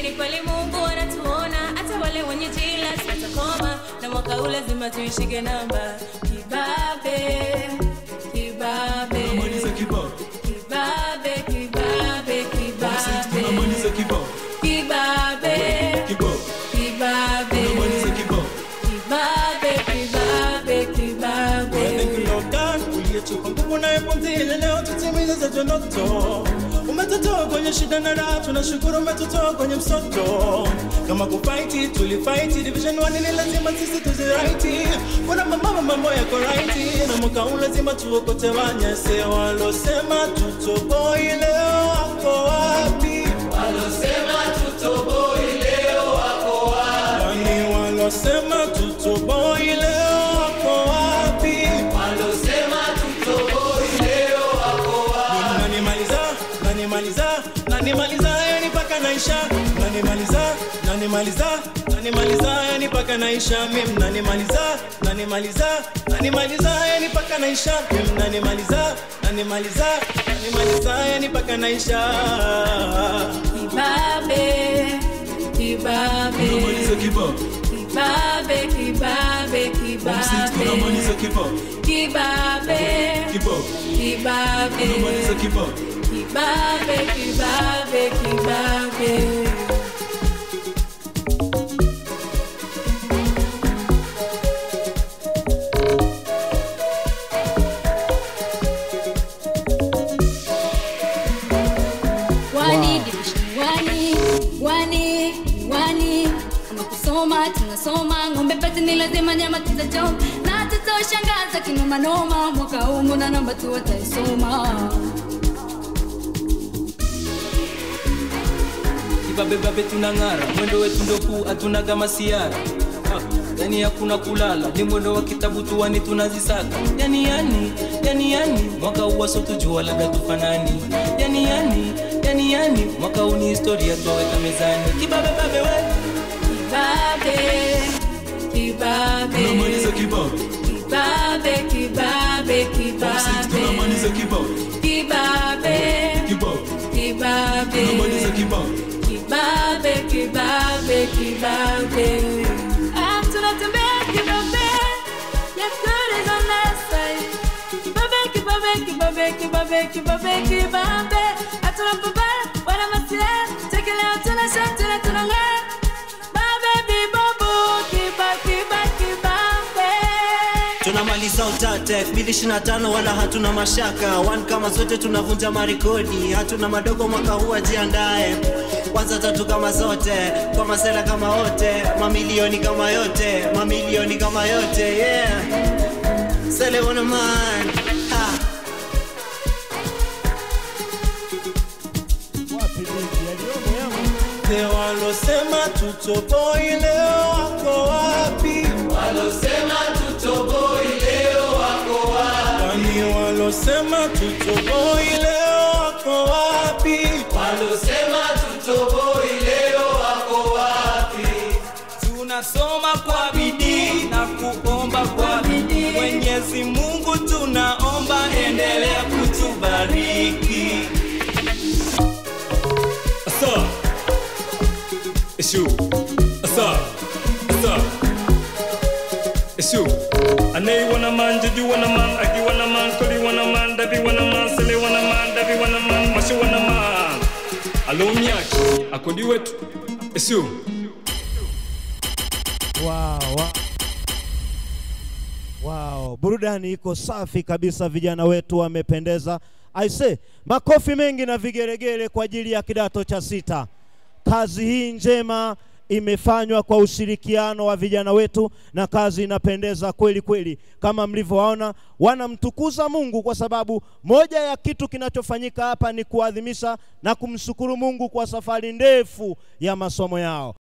ni kweli Mungu anatuona, hata wale wenye jila tutakoma, na mwaka huu lazima tuishike namba. Kibabe, kibabe, tunamaliza kibao. Kibabe, kibabe, kibabe, tunamaliza kibao. Kibabe, Kibao. Kibabe, tunamaliza kibao. Kibabe, kibabe, kibabe. Uliyetupa nguvu na epumzi leo tutimiza za ndoto. Umetutoa kwenye shida na raha, tunashukuru umetutoa kwenye msoto. Kama kufight tulifight, division 1 ni lazima sisi tuziraiti. Kuna mambo yako right, na mwaka huu lazima tuokote wanyase. Walosema tutoboi leo wako wapi? Walosema tutoboi leo wako wapi? Walosema tutoboi leo wako wapi? Walosema tutoboi leo wako wapi? Nanimaliza yani paka naisha. Nanimaliza yani paka naisha. Mimi nanimaliza yani paka naisha. Mimi nanimaliza yani paka naisha. Kibabe, kibabe, tunamaliza kibao. Kibabe, kibabe, kibabe, tunamaliza kibao. Kibabe, Kibao. kibabe, tunamaliza kibao. Kibabe, kibabe, kibabe. Wani kama kusoma tunasoma, ngombe pete ni lazima, nyama tutacho na tutoshangaza kinoma noma. Mwaka huu mbona namba tu wataisoma. Kibabe tunangara, mwendo wetu ndo kuu, hatunaga masiara. Yani hakuna kulala, ni mwendo wa kitabu tuwani tunazisaka. Yani mwaka huu waso tujua labda tufanani. Yani mwaka huu ni historia tuwaweka mezani. Kibabe we. Kibabe, tunamaliza kibao. Kibabe, kibabe, kibabe, tunamaliza kibao. Kibabe, Kibabe, tunamaliza kibao. Kibabe, kibabe, kibabe. Tunatembea kibabe, yakuri is on our side. Kibabe. Atunapambana, wana masira, tekelea tunashatuna tunang'aa. Babe bibobo, kibabe. Tunamaliza utate 2025 wala hatuna mashaka. One kama zote tunavunja marekodi. Hatuna madogo mwaka huu ajiandae. Kwanza tatu kama zote, kwa masela kama wote, mamilioni kama yote, yeah. Sele wana man. Ha. Walosema tutoboi leo wako wapi? Walosema tutoboi leo wako wapi? Walosema tutoboi leo wako wapi? Walosema tutoboi leo wako wapi? Tunasoma kwa bidii na kuomba kwa bidii. Mwenyezi Mungu tunaomba endelea kutubariki. Asa Ishu Anei wana man, Juju wana man, Aki wana man, Kodi wana man, Davi wana man, Sele wana man, Davi wana man, Mashu wana man. Alumyaki, akodi wetu Ishu. Wow, burudani iko safi kabisa, vijana wetu wamependeza. Aise, makofi mengi na vigeregere kwa ajili ya kidato cha 6. Kazi hii njema imefanywa kwa ushirikiano wa vijana wetu na kazi inapendeza kweli kweli. Kama mlivyoona, wanamtukuza Mungu kwa sababu moja ya kitu kinachofanyika hapa ni kuadhimisha na kumshukuru Mungu kwa safari ndefu ya masomo yao.